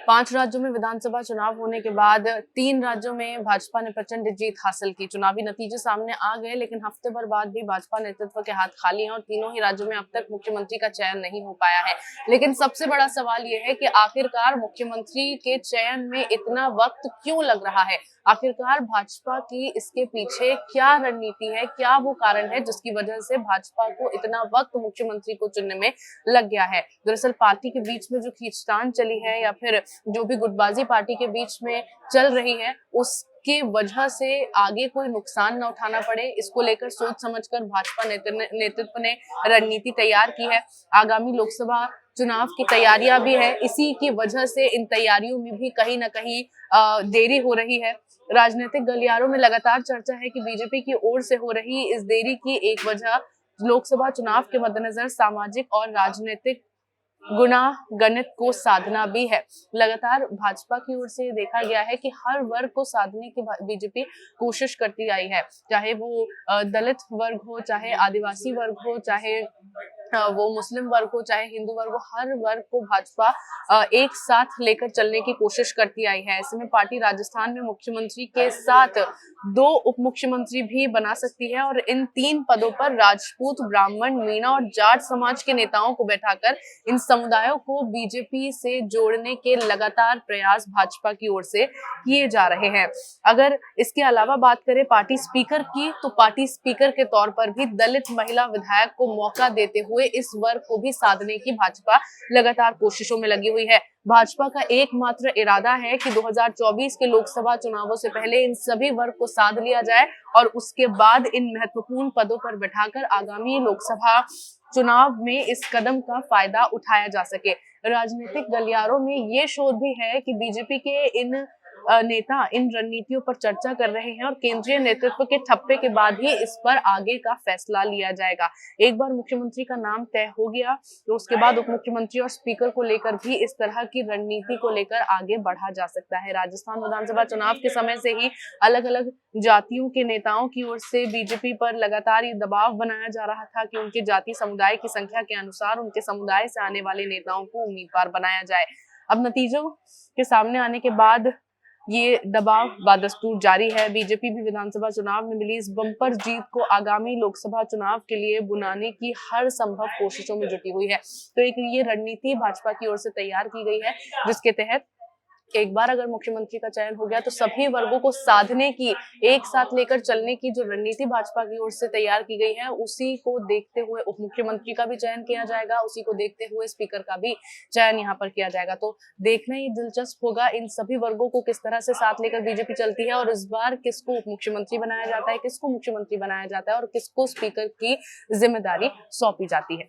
5 राज्यों में विधानसभा चुनाव होने के बाद 3 राज्यों में भाजपा ने प्रचंड जीत हासिल की। चुनावी नतीजे सामने आ गए, लेकिन हफ्ते भर बाद भी भाजपा नेतृत्व के हाथ खाली हैं और तीनों ही राज्यों में अब तक मुख्यमंत्री का चयन नहीं हो पाया है। लेकिन सबसे बड़ा सवाल यह है कि आखिरकार मुख्यमंत्री के चयन में इतना वक्त क्यों लग रहा है? आखिरकार भाजपा की इसके पीछे क्या रणनीति है, क्या वो कारण है जिसकी वजह से भाजपा को इतना वक्त मुख्यमंत्री को चुनने में लग गया है? दरअसल पार्टी के बीच में जो खींचतान चली है या फिर जो भी गुटबाजी पार्टी के बीच में चल रही है, उसके वजह से आगे कोई नुकसान न उठाना पड़े, इसको लेकर सोच समझकर भाजपा नेतृत्व ने रणनीति तैयार की है। आगामी लोकसभा चुनाव की तैयारियां भी है, इसी की वजह से इन तैयारियों में भी कहीं ना कहीं देरी हो रही है। राजनीतिक गलियारों में लगातार चर्चा है कि बीजेपी की ओर से हो रही इस देरी की एक वजह लोकसभा चुनाव के मद्देनजर सामाजिक और राजनीतिक गुनाह गणित को साधना भी है। लगातार भाजपा की ओर से देखा गया है कि हर वर्ग को साधने की बीजेपी कोशिश करती आई है, चाहे वो दलित वर्ग हो, चाहे आदिवासी वर्ग हो, चाहे वो मुस्लिम वर्ग हो, चाहे हिंदू वर्ग हो, हर वर्ग को भाजपा एक साथ लेकर चलने की कोशिश करती आई है। ऐसे में पार्टी राजस्थान में मुख्यमंत्री के साथ 2 उप मुख्यमंत्री भी बना सकती है और इन 3 पदों पर राजपूत, ब्राह्मण, मीणा और जाट समाज के नेताओं को बैठाकर इन समुदायों को बीजेपी से जोड़ने के लगातार प्रयास भाजपा की ओर से किए जा रहे हैं। अगर इसके अलावा बात करें पार्टी स्पीकर की, तो पार्टी स्पीकर के तौर पर भी दलित महिला विधायक को मौका देते हुए इस वर्ग को भी साधने की भाजपा लगातार कोशिशों में लगी हुई है। भाजपा का एकमात्र इरादा है कि 2024 के लोकसभा चुनावों से पहले इन सभी वर्ग को साध लिया जाए और उसके बाद इन महत्वपूर्ण पदों पर बैठाकर आगामी लोकसभा चुनाव में इस कदम का फायदा उठाया जा सके। राजनीतिक गलियारों में ये शोर भी है कि बीजेपी के इन नेता इन रणनीतियों पर चर्चा कर रहे हैं और केंद्रीय नेतृत्व के ठप्पे के बाद ही इस पर आगे का फैसला लिया जाएगा। एक बार मुख्यमंत्री का नाम तय हो गया तो उसके बाद उप मुख्यमंत्री और स्पीकर को लेकर भी इस तरह की रणनीति को लेकर आगे बढ़ा जा सकता है। राजस्थान विधानसभा चुनाव के समय से ही अलग अलग जातियों के नेताओं की ओर से बीजेपी पर लगातार ये दबाव बनाया जा रहा था कि उनके जाति समुदाय की संख्या के अनुसार उनके समुदाय से आने वाले नेताओं को उम्मीदवार बनाया जाए। अब नतीजों के सामने आने के बाद ये दबाव बदस्तूर जारी है। बीजेपी भी विधानसभा चुनाव में मिली इस बम्पर जीत को आगामी लोकसभा चुनाव के लिए बुनाने की हर संभव कोशिशों में जुटी हुई है। तो एक ये रणनीति भाजपा की ओर से तैयार की गई है, जिसके तहत एक बार अगर मुख्यमंत्री का चयन हो गया तो सभी वर्गों को साधने की, एक साथ लेकर चलने की जो रणनीति भाजपा की ओर से तैयार की गई है, उसी को देखते हुए उप मुख्यमंत्री का भी चयन किया जाएगा, उसी को देखते हुए स्पीकर का भी चयन यहाँ पर किया जाएगा। तो देखना ही दिलचस्प होगा इन सभी वर्गों को किस तरह से साथ लेकर बीजेपी चलती है और इस बार किसको उप मुख्यमंत्री बनाया जाता है, किसको मुख्यमंत्री बनाया जाता है और किसको स्पीकर की जिम्मेदारी सौंपी जाती है।